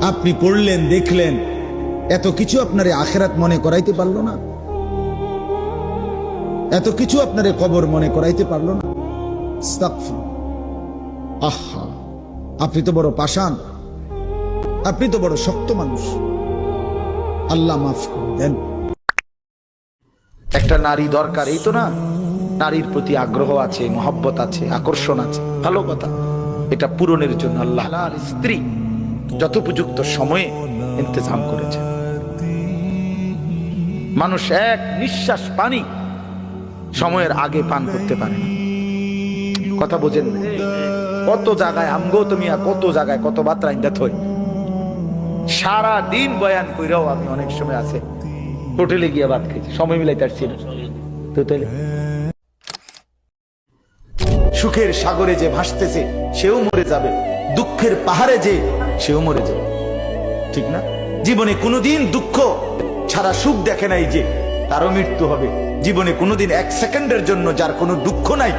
আপনি পড়লেন, দেখলেন, এত কিছু আপনারে আখিরাত মনে করাইতে পারলো না? এত কিছু আপনারে কবর মনে করাইতে পারলো না? আস্তাগফির। আহা, আপনি তো বড় পাষাণ, আপনি তো বড় শক্ত মানুষ। আল্লাহ মাফ করে দেন। একটা নারী দরকার, এই তো না? নারীর প্রতি আগ্রহ আছে, মহব্বত আছে, আকর্ষণ আছে, ভালো কথা। এটা পূরণের জন্য আল্লাহ হালাল স্ত্রী যথোপযুক্ত সময়ে ইন্তজাম করেছে। মানুষ এক নিঃশ্বাস পানি সময়ের আগে পান করতে পারে না। কথা বোঝেন? কত জায়গায় আমগো তুমি, কত জায়গায় কত বার্তা ইন্দাত হয়। সারা দিন বয়ান কইরাও আমি অনেক সময় আছে হোটেলে গিয়ে ভাত খেয়েছি, সময় মিলাইতে পারছি না। তো তাহলে সুখের সাগরে যে ভাসতেছে সেও মরে যাবে, দুঃখের পাহাড়ে যে সেও মরে যাবে, ঠিক না? জীবনে কোনোদিন দুঃখ ছাড়া সুখ দেখে নাই যে তারও মৃত্যু হবে। জীবনে কোনোদিন এক সেকেন্ডের জন্য যার কোনো দুঃখ নাই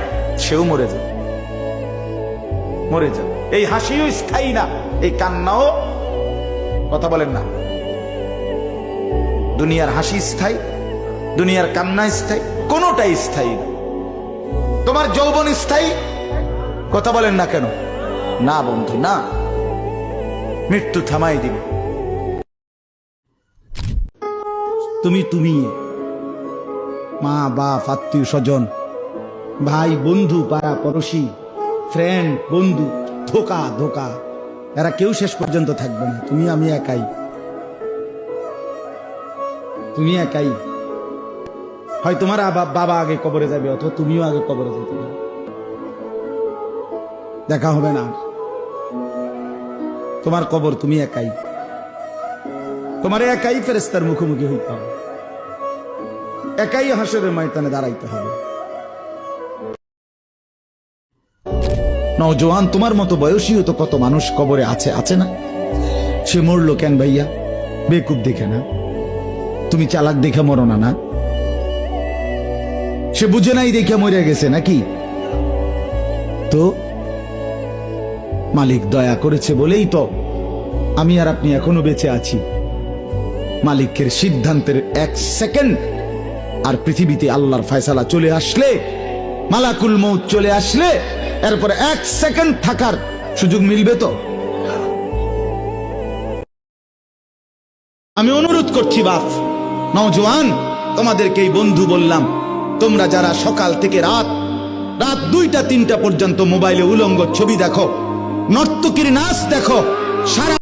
সেও মরে যাবে, মরে যাবে। এই হাসিও স্থায়ী না, এই কান্নাও, কথা বলেন না, দুনিয়ার হাসি স্থায়ী, দুনিয়ার কান্না স্থায়ী, কোনোটাই স্থায়ী না। তোমার যৌবন স্থায়ী, কথা বলেন না কেন? না বন্ধু, না, মৃত্যু থামাই দিবে। তুমি মা বাপ, আত্মীয় স্বজন, ভাই বন্ধু, পাড়া পড়োশি, ফ্রেন্ড, বন্ধু, ধোকা ধোকা, এরা কেউ শেষ পর্যন্ত থাকবে না। তুমি আমি একাই, তুমি একাই। হয় তোমার বাবা আগে কবরে যাবে, অথবা তুমিও আগে কবরে যেতে পারো, দেখা হবে না। তোমার কবর তুমি একাই, তোমার একাই ফেরেশতার মুখোমুখি হইতে হবে, একাই হাসরের ময়দানে দাঁড়াইতে হবে। নওজোয়ান, তোমার মতো বয়সীও তো কত মানুষ কবরে আছে, আছে না? সে মরলো কেন ভাইয়া? বেকুব দেখে না? তুমি চালাক দেখে মরো না? না, সে বুঝে নাই দেখে মরে গেছে নাকি? তো মালিক দয়া করেছে বলেই তো আমি আর আপনি এখনো বেঁচে আছি। মালিকের সিদ্ধান্তের এক সেকেন্ড আর পৃথিবীতে আল্লাহর ফয়সালা চলে আসলে, মালাকুল মউত চলে আসলে, এরপরে এক সেকেন্ড থাকার সুযোগ মিলবে তো? আমি অনুরোধ করছি বাপ, নওজোয়ান, তোমাদেরকে এই বন্ধু বললাম, তোমরা যারা সকাল থেকে রাত 2টা 3টা পর্যন্ত মোবাইলে উলঙ্গ ছবি দেখো, নর্তকীর নাচ দেখো, সারা